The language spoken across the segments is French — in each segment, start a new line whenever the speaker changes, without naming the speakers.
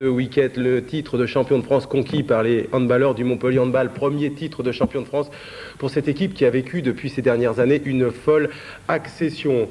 Ce week-end, le titre de champion de France conquis par les handballeurs du Montpellier Handball, premier titre de champion de France pour cette équipe qui a vécu depuis ces dernières années une folle accession.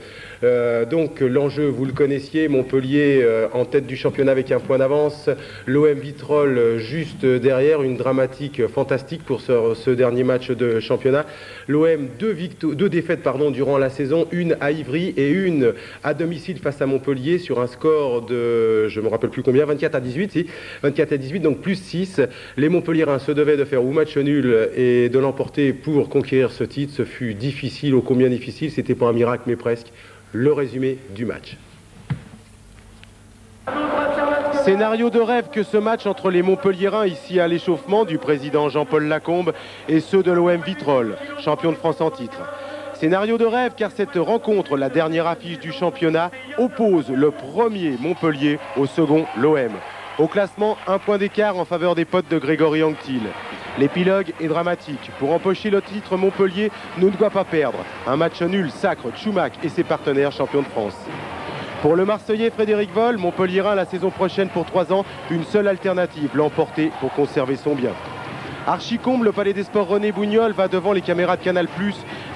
Donc l'enjeu, vous le connaissiez, Montpellier en tête du championnat avec un point d'avance, l'OM Vitrolles juste derrière, une dramatique fantastique pour ce dernier match de championnat. L'OM, deux défaites durant la saison, une à Ivry et une à domicile face à Montpellier sur un score de, je ne me rappelle plus combien, 24 à 18, si, 24 à 18, donc plus 6. Les Montpelliérains se devaient de faire ou match nul et de l'emporter pour conquérir ce titre. Ce fut difficile, ô combien difficile, c'était pas un miracle mais presque. Le résumé du match. Scénario de rêve que ce match entre les Montpelliérains ici à l'échauffement du président Jean-Paul Lacombe et ceux de l'OM Vitrolles, champion de France en titre. Scénario de rêve car cette rencontre, la dernière affiche du championnat, oppose le premier Montpellier au second l'OM. Au classement, un point d'écart en faveur des potes de Grégory Anctil. L'épilogue est dramatique. Pour empocher le titre, Montpellier ne doit pas perdre. Un match nul sacre Tchoumak et ses partenaires champions de France. Pour le Marseillais Frédéric Voll, Montpelliérain la saison prochaine pour 3 ans, une seule alternative, l'emporter pour conserver son bien. Archicombe, le Palais des Sports René Bougnol va devant les caméras de Canal+,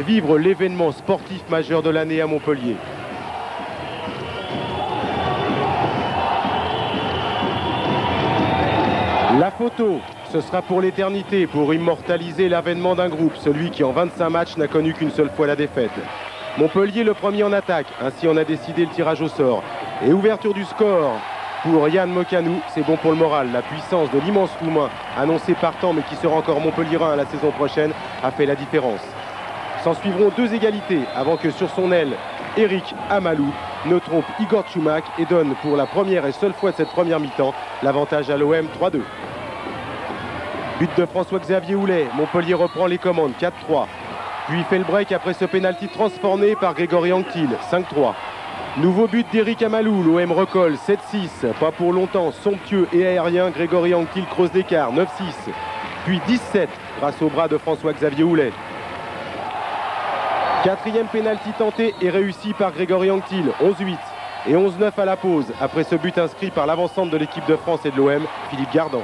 vivre l'événement sportif majeur de l'année à Montpellier. La photo, ce sera pour l'éternité, pour immortaliser l'avènement d'un groupe, celui qui en 25 matchs n'a connu qu'une seule fois la défaite. Montpellier le premier en attaque, ainsi on a décidé le tirage au sort. Et ouverture du score pour Yann Mocanou, c'est bon pour le moral. La puissance de l'immense Roumain, annoncé partant mais qui sera encore Montpelliérain la saison prochaine, a fait la différence. S'en suivront 2 égalités avant que sur son aile, Eric Amalou ne trompe Igor Tchoumak et donne pour la première et seule fois de cette première mi-temps l'avantage à l'OM 3-2. But de François-Xavier Houlet, Montpellier reprend les commandes 4-3. Puis fait le break après ce pénalty transformé par Grégory Anctil, 5-3. Nouveau but d'Eric Amalou, l'OM recolle 7-6. Pas pour longtemps, somptueux et aérien, Grégory Anctil creuse l'écart, 9-6. Puis 17 grâce au bras de François-Xavier Houlet. 4e pénalty tenté et réussi par Grégory Anctil, 11-8. Et 11-9 à la pause, après ce but inscrit par l'avancante de l'équipe de France et de l'OM, Philippe Gardan.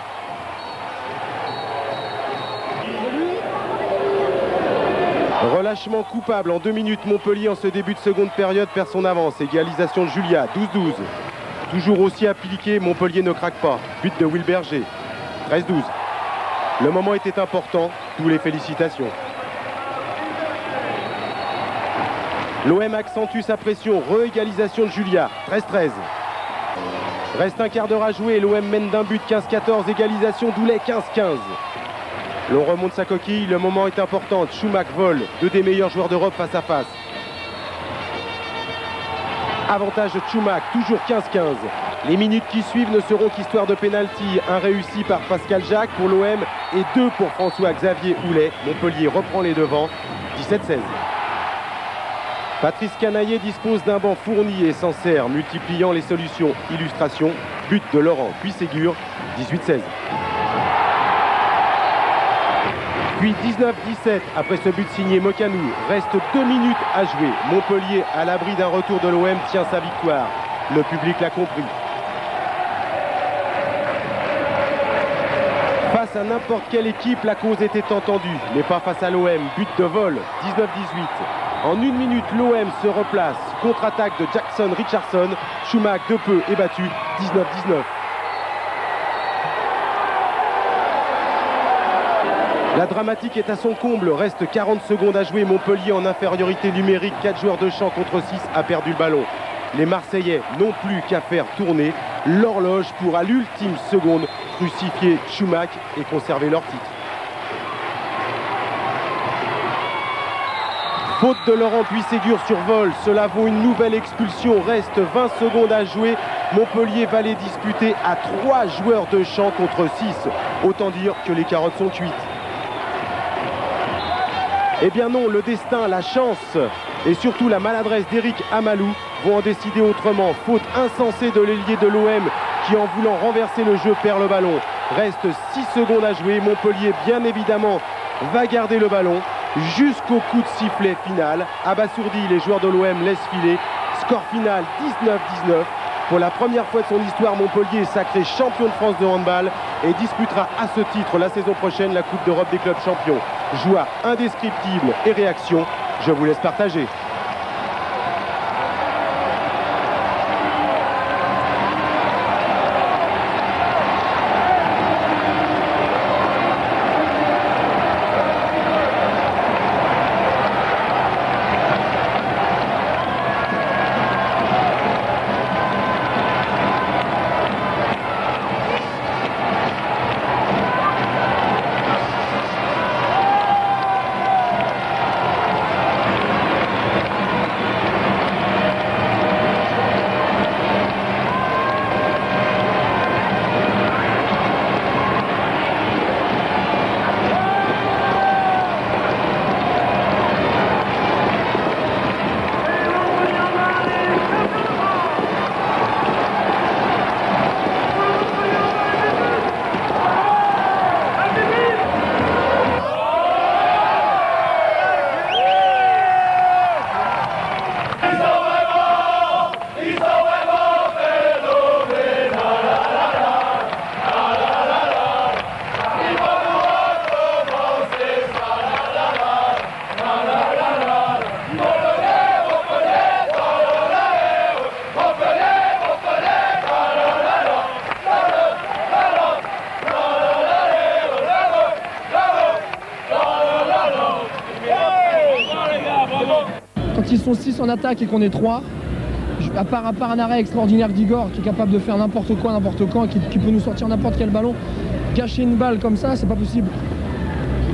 Relâchement coupable en 2 minutes, Montpellier en ce début de seconde période perd son avance. Égalisation de Julia, 12-12. Toujours aussi appliqué, Montpellier ne craque pas. But de Will Berger, 13-12. Le moment était important, tous les félicitations. L'OM accentue sa pression, re-égalisation de Julia, 13-13. Reste un quart d'heure à jouer, l'OM mène d'un but, 15-14, égalisation d'Houlet, 15-15. L'on remonte sa coquille, le moment est important. Tchoumak vole, 2 des meilleurs joueurs d'Europe face à face. Avantage de Tchoumak, toujours 15-15. Les minutes qui suivent ne seront qu'histoire de pénalty. Un réussi par Pascal Jacques pour l'OM et 2 pour François-Xavier Houlet. Montpellier reprend les devants, 17-16. Patrice Canaillé dispose d'un banc fourni et s'en sert, multipliant les solutions. Illustration, but de Laurent Puisségur, 18-16. Puis 19-17, après ce but signé Mocanou, reste 2 minutes à jouer. Montpellier, à l'abri d'un retour de l'OM, tient sa victoire. Le public l'a compris. Face à n'importe quelle équipe, la cause était entendue, mais pas face à l'OM. But de Voll, 19-18. En 1 minute, l'OM se replace. Contre-attaque de Jackson Richardson. Tchoumak de peu est battu, 19-19. La dramatique est à son comble, reste 40 secondes à jouer. Montpellier en infériorité numérique, 4 joueurs de champ contre 6 a perdu le ballon. Les Marseillais n'ont plus qu'à faire tourner l'horloge pour à l'ultime seconde crucifier Tchoumak et conserver leur titre. Faute de Laurent Puisségur sur Voll, cela vaut une nouvelle expulsion, reste 20 secondes à jouer. Montpellier va les disputer à 3 joueurs de champ contre 6. Autant dire que les carottes sont cuites. Eh bien non, le destin, la chance et surtout la maladresse d'Eric Amalou vont en décider autrement. Faute insensée de l'ailier de l'OM qui, en voulant renverser le jeu, perd le ballon. Reste 6 secondes à jouer. Montpellier, bien évidemment, va garder le ballon jusqu'au coup de sifflet final. Abasourdi, les joueurs de l'OM laissent filer. Score final 19-19. Pour la première fois de son histoire, Montpellier est sacré champion de France de handball et disputera à ce titre la saison prochaine la Coupe d'Europe des clubs champions. Joie indescriptible et réaction, je vous laisse partager.
Quand ils sont 6 en attaque et qu'on est 3, à part un arrêt extraordinaire d'Igor qui est capable de faire n'importe quoi, n'importe quand, qui peut nous sortir n'importe quel ballon, gâcher une balle comme ça, c'est pas possible.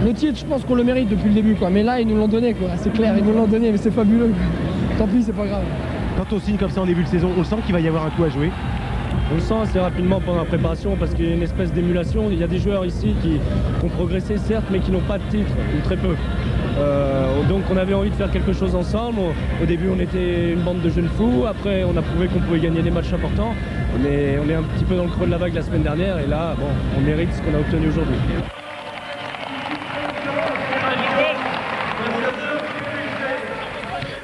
Le titre, je pense qu'on le mérite depuis le début, quoi. Mais là, ils nous l'ont donné, quoi. C'est clair, ils nous l'ont donné, mais c'est fabuleux. Tant pis, c'est pas grave.
Quand on signe comme ça en début de saison, on sent qu'il va y avoir un coup à jouer.
On le sent assez rapidement pendant la préparation parce qu'il y a une espèce d'émulation. Il y a des joueurs ici qui ont progressé certes mais qui n'ont pas de titre, ou très peu. Donc on avait envie de faire quelque chose ensemble. Au début on était une bande de jeunes fous, après on a prouvé qu'on pouvait gagner des matchs importants. On est un petit peu dans le creux de la vague la semaine dernière et là bon, on mérite ce qu'on a obtenu aujourd'hui.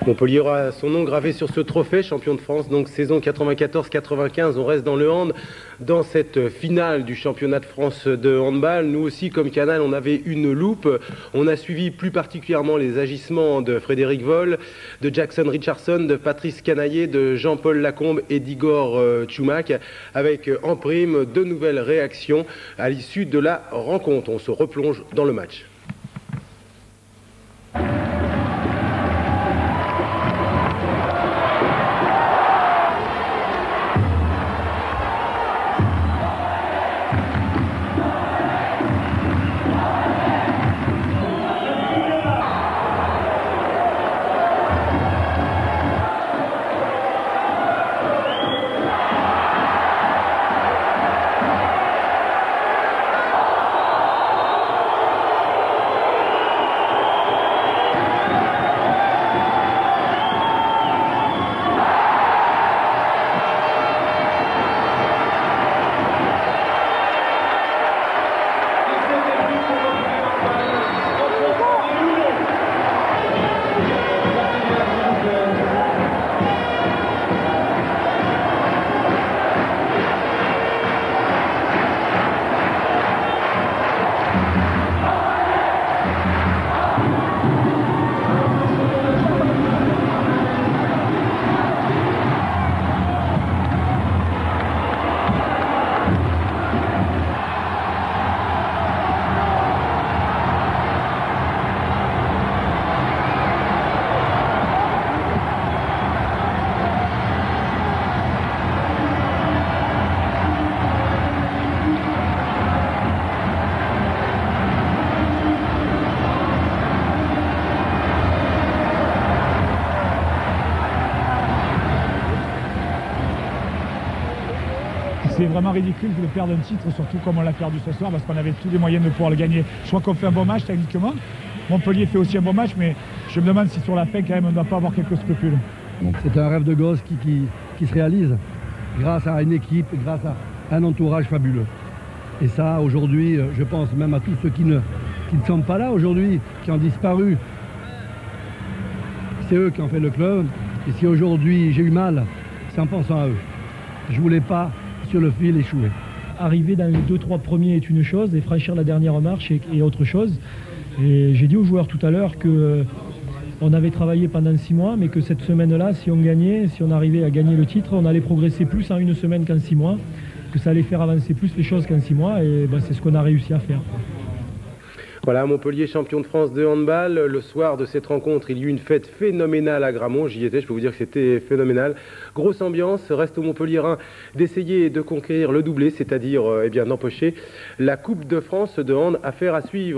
Montpellier aura son nom gravé sur ce trophée, champion de France, donc saison 94-95. On reste dans le hand, dans cette finale du championnat de France de handball. Nous aussi, comme Canal, on avait une loupe. On a suivi plus particulièrement les agissements de Frédéric Voll, de Jackson Richardson, de Patrice Canaillé, de Jean-Paul Lacombe et d'Igor Tchoumak, avec en prime de nouvelles réactions à l'issue de la rencontre. On se replonge dans le match.
C'est vraiment ridicule de perdre un titre, surtout comme on l'a perdu ce soir, parce qu'on avait tous les moyens de pouvoir le gagner. Je crois qu'on fait un bon match techniquement. Montpellier fait aussi un bon match, mais je me demande si sur la fin, quand même, on ne doit pas avoir quelques scrupules.
C'est un rêve de gosse qui se réalise grâce à une équipe, grâce à un entourage fabuleux. Et ça, aujourd'hui, je pense même à tous ceux qui ne sont pas là aujourd'hui, qui ont disparu. C'est eux qui ont fait le club. Et si aujourd'hui j'ai eu mal, c'est en pensant à eux. je ne voulais pas, sur le fil, échouer.
Arriver dans les 2-3 premiers est une chose, et franchir la dernière marche est autre chose. Et j'ai dit aux joueurs tout à l'heure que on avait travaillé pendant 6 mois, mais que cette semaine-là, si on gagnait, si on arrivait à gagner le titre, on allait progresser plus en 1 semaine qu'en 6 mois, que ça allait faire avancer plus les choses qu'en 6 mois, et c'est ce qu'on a réussi à faire.
Voilà, Montpellier champion de France de handball. Le soir de cette rencontre, il y eut une fête phénoménale à Gramont. J'y étais, je peux vous dire que c'était phénoménal. Grosse ambiance, reste aux Montpelliérains d'essayer de conquérir le doublé, c'est-à-dire d'empocher la Coupe de France de hand, affaire à suivre.